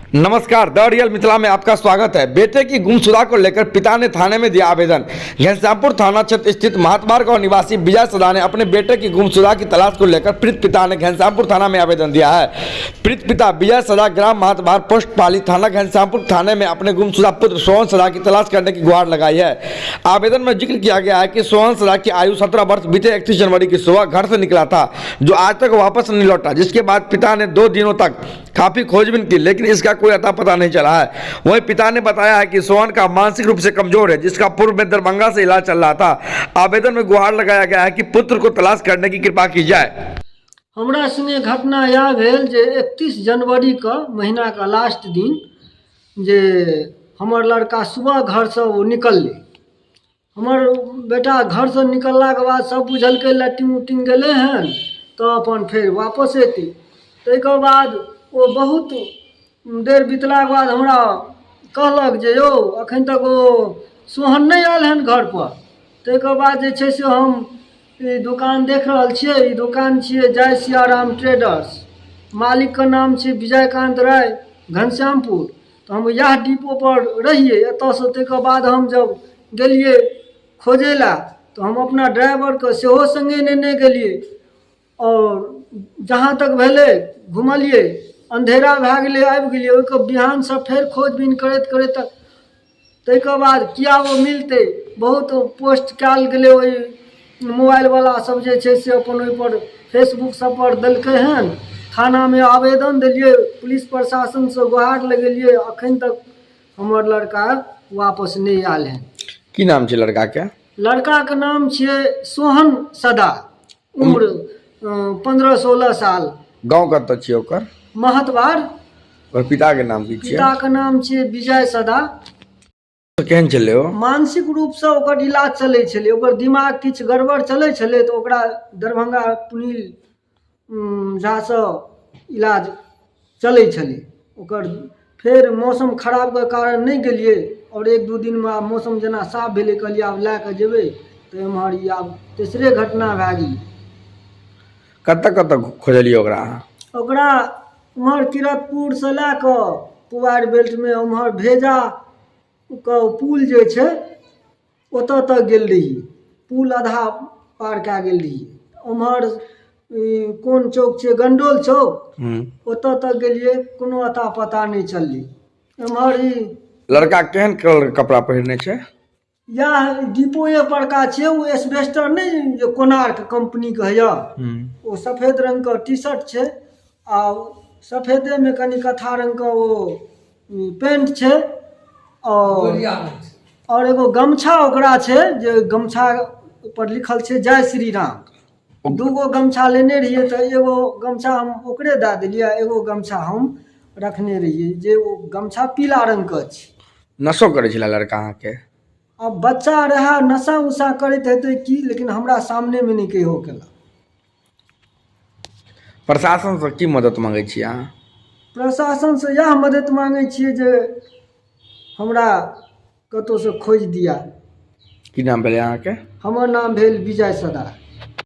नमस्कार, द रियल मिथिला में आपका स्वागत है। बेटे की गुमशुदा को लेकर पिता ने थाने में दिया आवेदन। घनश्यामपुर थाना क्षेत्र स्थित महात्मा गांव निवासी विजय सदा ने अपने बेटे की गुमशुदा की तलाश को लेकर पीड़ित पिता ने घनश्यामपुर थाना में आवेदन दिया है। पीड़ित पिता विजय सदा ग्राम महात्मा पोस्ट पाली थाना घनश्यामपुर थाने में अपने गुमशुदा पुत्र सोहन सदा की तलाश करने की गुहार लगाई है। आवेदन में जिक्र किया गया है कि सोहन सदा की आयु 17 वर्ष बीते 31 जनवरी की सुबह घर से निकला था, जो आज तक वापस नहीं लौटा, जिसके बाद पिता ने 2 दिनों तक काफी खोजबीन की, लेकिन इसका कोई अता पता नहीं चला है। वहीं पिता ने बताया है कि सोहन का मानसिक रूप से कमजोर है, जिसका पूर्व में दरभंगा से इलाज चल रहा था। आवेदन में गुहार लगाया गया है कि पुत्र को तलाश करने की कृपा की जाए। हमरा संगे घटना यह भेल जे 31 जनवरी का महीना का लास्ट दिन जे हमर लड़का सुबह घर से वो निकलले। हमर बेटा घर से निकलला के बाद सब बुझलकै लैट्रिन उट्रिन गेले हैं तो अपन फिर वापस एतै। ताहिके बाद वो बहुत देर बीतला के बाद हमरा कहलक जे यौ अखन तक वो सोहन नहीं आयल हन घर पर। ताहिके बाद जे छै से हम ई दुकान देख रहल छियै, ई दुकान छियै जय सियाराम ट्रेडर्स, मालिक का नाम छै विजयकांत राय, घनश्यामपुर। तो हम यह डिपो पर रहिए एतऽसँ। ताहिके बाद हम जब गेलिए खोजै ला तो हम अपना ड्राइवर के सेहो संगे नेने गेलिए और जहाँ तक भेलै घुमलिए, अंधेरा भए गेलै, आबि गेलिए। ओहिके बिहानसँ फेर खोजबीन करैत करैत ताहिके बाद किया वो मिलतै, बहुत पोस्ट कयल गेलै। ओहि मोबाइलवला सब जे छै से अपन ओहिपर फेसबुक सब पर देलकै हन। थानामे आवेदन देलिए, पुलिस प्रशासनसँ गुहार लगेलिए, अखन तक हमर लड़का वापस नहीं आयल हन। की नाम छै लड़का के? लड़का के नाम छियै सोहन सदा, उम्र 15-16 साल। गाँव कतऽ छियै ओकर? महतबार। और पिता के नाम की छियै? पिता के नाम छियै विजय सदा। केहन छलै ओ? मानसिक रूपसँ ओकर इलाज चलै छलै, ओकर दिमाग किछु गड़बड़ चलै छलै तऽ ओकरा दरभंगा पुनील झासँ इलाज चलै छलै। ओकर फेर मौसम खराबके कारण नहीं गेलिए और 1-2 दिन में आब मौसम जेना साफ भेलै, कहलिए आब लए कऽ जेबै तऽ एम्हर ई आब तेसरे घटना भए गेलै। कतऽ कतऽ खोजलियै ओकरा? ओकरा उम्हर किरतपुर से लए कऽ पुवारि बेल्ट में उम्हर भेजा के पुल जे छै ओतऽ तक गेल रहिए। पुल आधा पार कए गेल रहिए। उम्हर कोन चौक छै, गंडोल चौक, ओतऽ तक गेलिए, कोनो अता पता नहीं चललै। एम्हर ई लड़का केहन कलर कपड़ा पहिरने छै? यह डिपोए परका छै, वो एस्बेस्टर नहीं जे कोणार्क कंपनी के है, वो सफेद रंग का टी शर्ट छै आ सफेदे में कनी कथा रंग का वो पेंट छै और एगो गमछा ओकरा छै जे गमछा पर लिखल छै जय श्री राम। 2 गमछा लेने रहिए तो एगो गमछा हम ओकरे दे दिलिए, एगो गमछा हम रखने रहिए जे वो गमछा पीला रंग का छै। नशो करै छलै लड़का अहाँके? अब बच्चा रहा, नशा उशा करैत हेतै की, लेकिन हमरा सामने में नहीं कहियो केला। प्रशासन से की मदद मांगै छी अहाँ? प्रशासन से यह मदद मांगै छियै जे हमरा कतौ से खोज दिया। की नाम भेलै अहाँके? हमर नाम भेल विजय सदा।